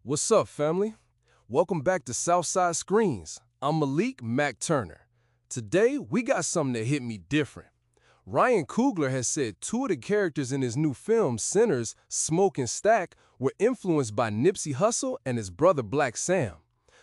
What's up, family? Welcome back to Southside Screens. I'm Malik Mac Turner. Today, we got something that hit me different. Ryan Coogler has said two of the characters in his new film, Sinners, Smoke and Stack, were influenced by Nipsey Hussle and his brother Blacc Sam.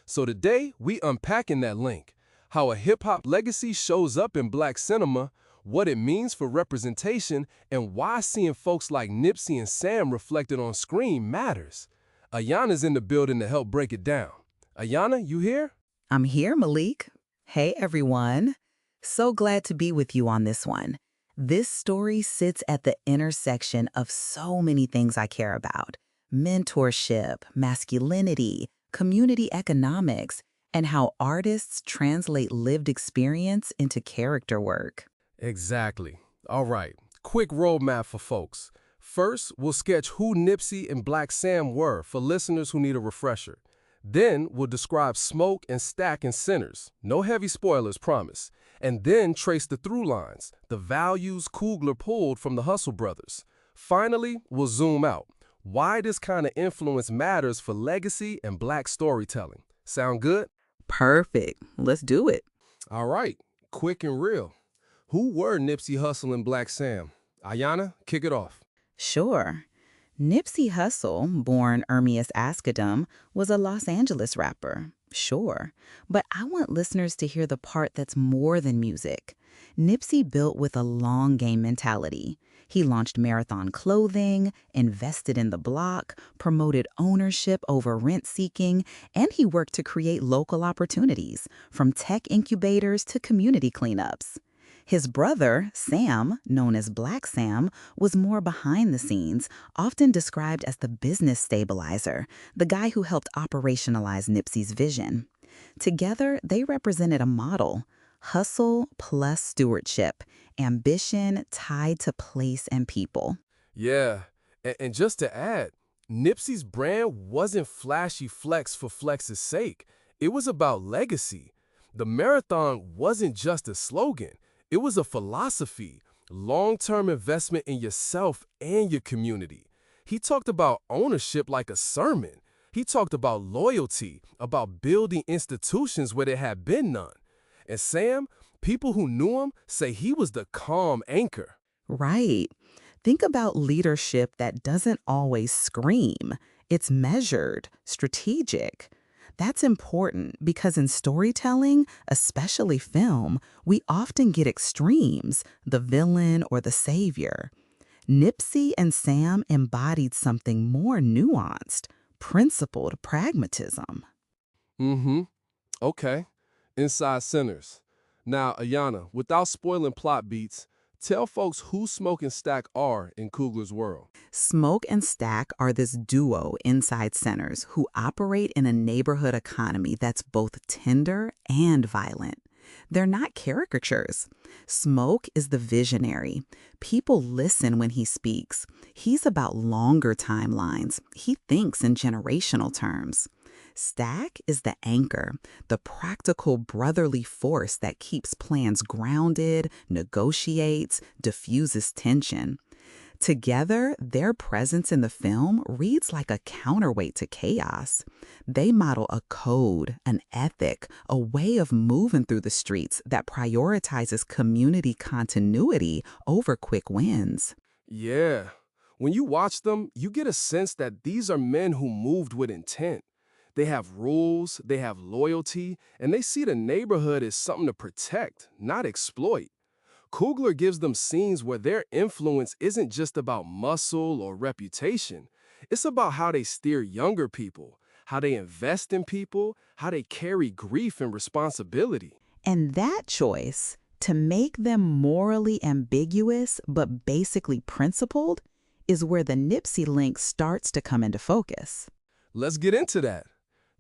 So today, we unpacking that link, how a hip-hop legacy shows up in black cinema, what it means for representation, and why seeing folks like Nipsey and Sam reflected on screen matters. Ayana's in the building to help break it down. Ayana, you here? I'm here, Malik. Hey, everyone. So glad to be with you on this one. This story sits at the intersection of so many things I care about: mentorship, masculinity, community economics, and how artists translate lived experience into character work. Exactly. All right, quick roadmap for folks. First, we'll sketch who Nipsey and Blacc Sam were for listeners who need a refresher. Then, we'll describe Smoke and Stack and Sinners. No heavy spoilers, promise. And then trace the through lines, the values Coogler pulled from the Hustle brothers. Finally, we'll zoom out. Why this kind of influence matters for legacy and black storytelling. Sound good? Perfect. Let's do it. All right, quick and real. Who were Nipsey Hussle and Blacc Sam? Ayana, kick it off. Sure. Nipsey Hussle, born Ermias Askedom, was a Los Angeles rapper. Sure. But I want listeners to hear the part that's more than music. Nipsey built with a long game mentality. He launched Marathon Clothing, invested in the Blacc, promoted ownership over rent seeking, and he worked to create local opportunities, from tech incubators to community cleanups. His brother, Sam, known as Blacc Sam, was more behind the scenes, often described as the business stabilizer, the guy who helped operationalize Nipsey's vision. Together, they represented a model: hustle plus stewardship, ambition tied to place and people. Yeah, and just to add, Nipsey's brand wasn't flashy flex for flex's sake. It was about legacy. The marathon wasn't just a slogan. It was a philosophy, long-term investment in yourself and your community. He talked about ownership like a sermon. He talked about loyalty, about building institutions where there had been none. And Sam, people who knew him say he was the calm anchor. Right. Think about leadership that doesn't always scream. It's measured, strategic. That's important because in storytelling, especially film, we often get extremes, the villain or the savior. Nipsey and Sam embodied something more nuanced, principled pragmatism. Mm-hmm. Okay. Inside Sinners. Now, Ayana, without spoiling plot beats, tell folks who Smoke and Stack are in Coogler's world. Smoke and Stack are this duo inside Centers who operate in a neighborhood economy that's both tender and violent. They're not caricatures. Smoke is the visionary. People listen when he speaks. He's about longer timelines. He thinks in generational terms. Stack is the anchor, the practical brotherly force that keeps plans grounded, negotiates, diffuses tension. Together, their presence in the film reads like a counterweight to chaos. They model a code, an ethic, a way of moving through the streets that prioritizes community continuity over quick wins. Yeah. When you watch them, you get a sense that these are men who moved with intent. They have rules, they have loyalty, and they see the neighborhood as something to protect, not exploit. Coogler gives them scenes where their influence isn't just about muscle or reputation. It's about how they steer younger people, how they invest in people, how they carry grief and responsibility. And that choice, to make them morally ambiguous but basically principled, is where the Nipsey link starts to come into focus. Let's get into that.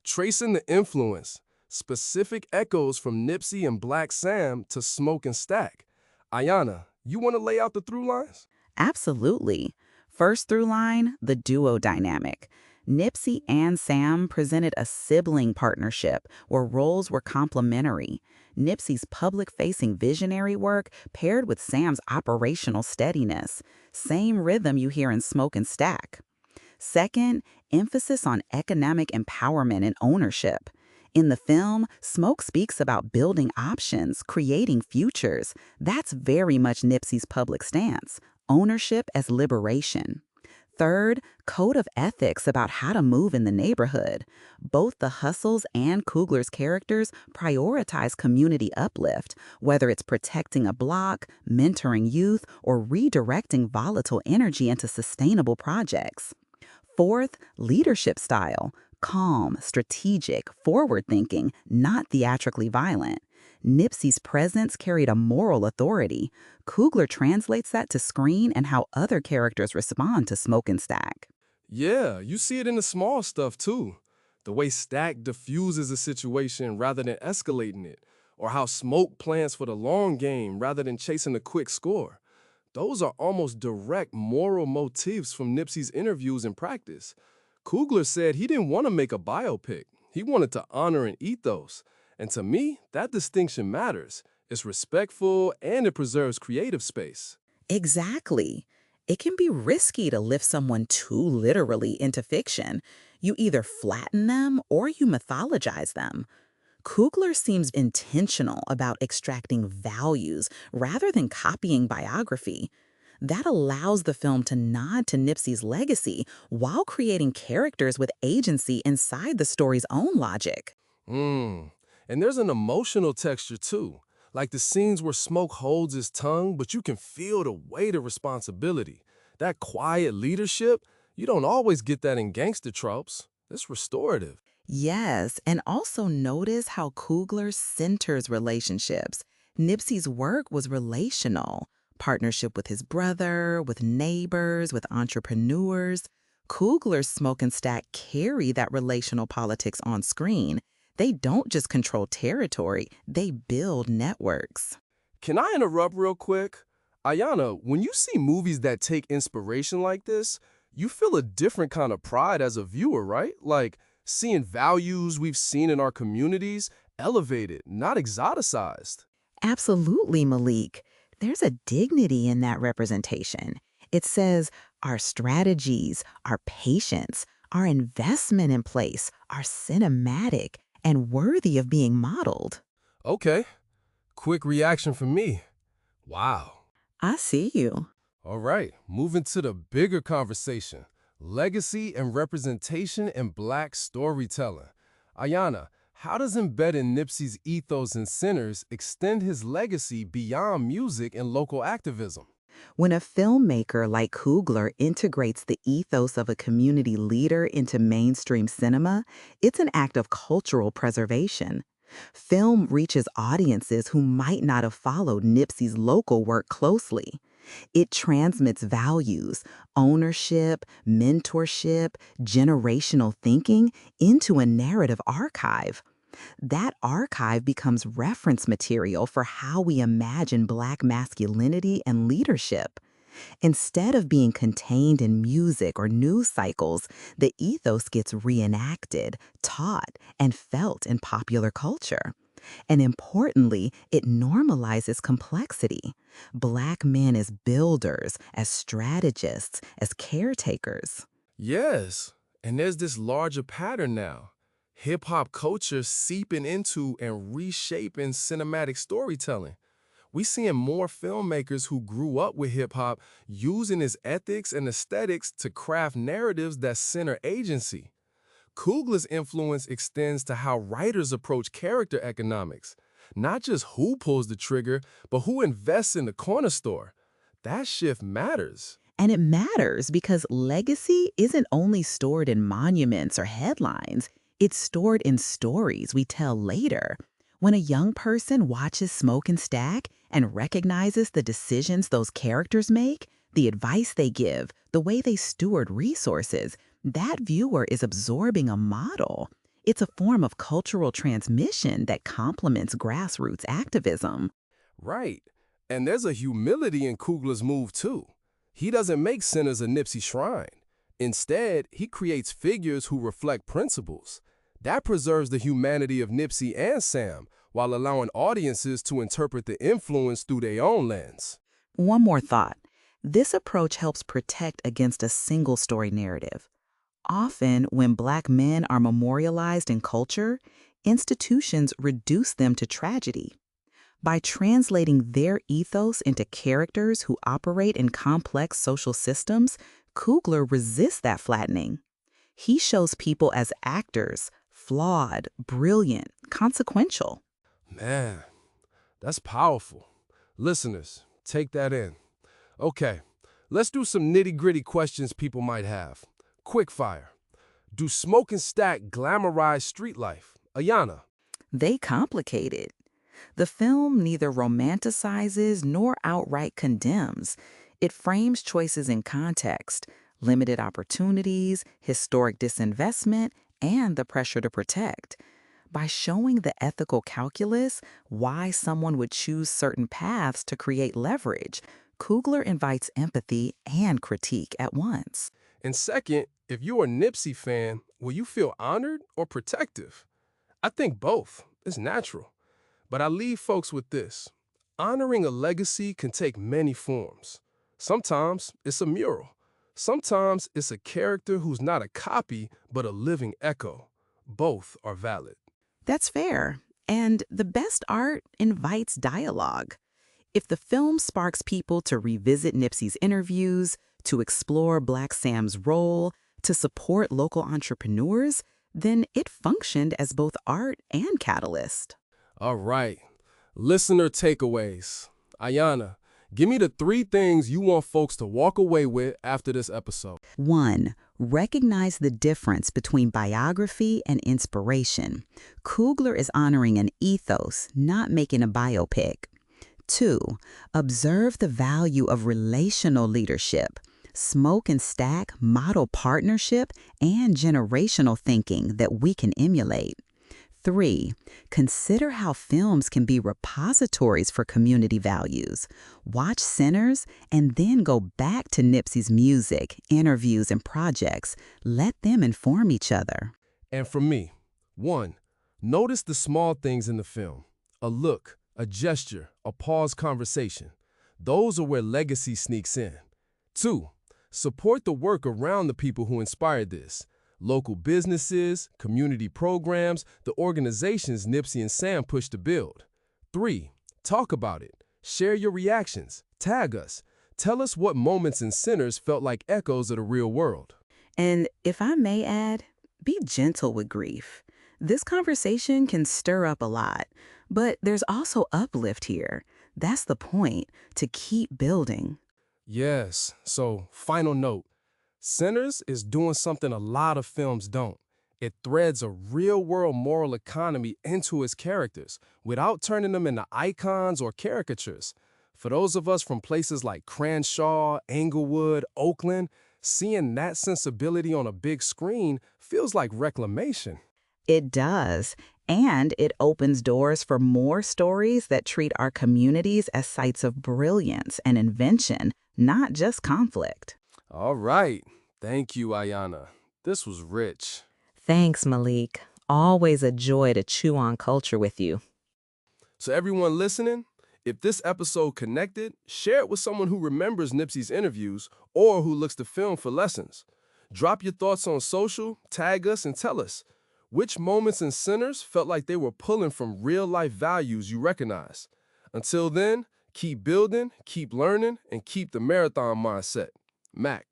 Tracing the influence, specific echoes from Nipsey and Blacc Sam to Smoke and Stack. Ayana, you want to lay out the through lines? Absolutely. First through line, the duo dynamic. Nipsey and Sam presented a sibling partnership where roles were complementary. Nipsey's public-facing visionary work paired with Sam's operational steadiness. Same rhythm you hear in Smoke and Stack. Second, emphasis on economic empowerment and ownership. In the film, Smoke speaks about building options, creating futures. That's very much Nipsey's public stance. Ownership as liberation. Third, code of ethics about how to move in the neighborhood. Both the Hustles and Coogler's characters prioritize community uplift, whether it's protecting a block, mentoring youth, or redirecting volatile energy into sustainable projects. Fourth, leadership style. Calm, strategic, forward-thinking, not theatrically violent. Nipsey's presence carried a moral authority. Coogler translates that to screen and how other characters respond to Smoke and Stack. Yeah, you see it in the small stuff too. The way Stack diffuses a situation rather than escalating it, or how Smoke plans for the long game rather than chasing a quick score. Those are almost direct moral motifs from Nipsey's interviews and practice. Coogler said he didn't want to make a biopic. He wanted to honor an ethos. And to me, that distinction matters. It's respectful and it preserves creative space. Exactly. It can be risky to lift someone too literally into fiction. You either flatten them or you mythologize them. Coogler seems intentional about extracting values rather than copying biography. That allows the film to nod to Nipsey's legacy while creating characters with agency inside the story's own logic. Mmm. And there's an emotional texture too. Like the scenes where Smoke holds his tongue, but you can feel the weight of responsibility. That quiet leadership, you don't always get that in gangster tropes. It's restorative. Yes, and also notice how Coogler centers relationships. Nipsey's work was relational. Partnership with his brother, with neighbors, with entrepreneurs. Coogler's Smoke and Stack carry that relational politics on screen. They don't just control territory, they build networks. Can I interrupt real quick? Ayana, when you see movies that take inspiration like this, you feel a different kind of pride as a viewer, right? Like seeing values we've seen in our communities elevated, not exoticized. Absolutely, Malik. There's a dignity in that representation. It says our strategies, our patience, our investment in place are cinematic and worthy of being modeled. Okay, quick reaction from me. Wow. I see you. All right, moving to the bigger conversation. Legacy and representation in Black storytelling. Ayana, how does embedding Nipsey's ethos in Sinners extend his legacy beyond music and local activism? When a filmmaker like Coogler integrates the ethos of a community leader into mainstream cinema, it's an act of cultural preservation. Film reaches audiences who might not have followed Nipsey's local work closely. It transmits values, ownership, mentorship, generational thinking into a narrative archive. That archive becomes reference material for how we imagine Black masculinity and leadership. Instead of being contained in music or news cycles, the ethos gets reenacted, taught, and felt in popular culture. And importantly, it normalizes complexity. Black men as builders, as strategists, as caretakers. Yes, and there's this larger pattern now. Hip-hop culture seeping into and reshaping cinematic storytelling. We seeing more filmmakers who grew up with hip-hop using its ethics and aesthetics to craft narratives that center agency. Coogler's influence extends to how writers approach character economics. Not just who pulls the trigger, but who invests in the corner store. That shift matters. And it matters because legacy isn't only stored in monuments or headlines, it's stored in stories we tell later. When a young person watches Smoke and Stack and recognizes the decisions those characters make, the advice they give, the way they steward resources, that viewer is absorbing a model. It's a form of cultural transmission that complements grassroots activism. Right. And there's a humility in Coogler's move, too. He doesn't make sinners a Nipsey shrine. Instead, he creates figures who reflect principles. That preserves the humanity of Nipsey and Sam, while allowing audiences to interpret the influence through their own lens. One more thought. This approach helps protect against a single story narrative. Often, when Black men are memorialized in culture, institutions reduce them to tragedy. By translating their ethos into characters who operate in complex social systems, Coogler resists that flattening. He shows people as actors, flawed, brilliant, consequential. Man, that's powerful. Listeners, take that in. Okay, let's do some nitty-gritty questions people might have. Quick fire. Do Smoke and Stack glamorize street life? Ayana. They complicate it. The film neither romanticizes nor outright condemns. It frames choices in context, limited opportunities, historic disinvestment, and the pressure to protect. By showing the ethical calculus, why someone would choose certain paths to create leverage, Coogler invites empathy and critique at once. And second, if you're a Nipsey fan, will you feel honored or protective? I think both. It's natural. But I leave folks with this. Honoring a legacy can take many forms. Sometimes it's a mural. Sometimes it's a character who's not a copy, but a living echo. Both are valid. That's fair. And the best art invites dialogue. If the film sparks people to revisit Nipsey's interviews, to explore Black Sam's role, to support local entrepreneurs, then it functioned as both art and catalyst. All right. Listener takeaways. Ayana, give me the 3 things you want folks to walk away with after this episode. 1. Recognize the difference between biography and inspiration. Coogler is honoring an ethos, not making a biopic. 2. Observe the value of relational leadership. Smoke and Stack model partnership and generational thinking that we can emulate. 3. Consider how films can be repositories for community values. Watch Sinners and then go back to Nipsey's music, interviews, and projects. Let them inform each other. And for me, 1. Notice the small things in the film. A look, a gesture, a paused conversation. Those are where legacy sneaks in. 2. Support the work around the people who inspired this. Local businesses, community programs, the organizations Nipsey and Sam pushed to build. 3. Talk about it. Share your reactions. Tag us. Tell us what moments in Sinners felt like echoes of the real world. And if I may add, be gentle with grief. This conversation can stir up a lot, but there's also uplift here. That's the point, to keep building. Yes, so final note. Sinners is doing something a lot of films don't. It threads a real-world moral economy into its characters without turning them into icons or caricatures. For those of us from places like Crenshaw, Englewood, Oakland, seeing that sensibility on a big screen feels like reclamation. It does, and it opens doors for more stories that treat our communities as sites of brilliance and invention, not just conflict. All right. Thank you, Ayana. This was rich. Thanks, Malik. Always a joy to chew on culture with you. So everyone listening, if this episode connected, share it with someone who remembers Nipsey's interviews or who looks to film for lessons. Drop your thoughts on social, tag us, and tell us which moments in Sinners felt like they were pulling from real-life values you recognize. Until then, keep building, keep learning, and keep the marathon mindset. Mac.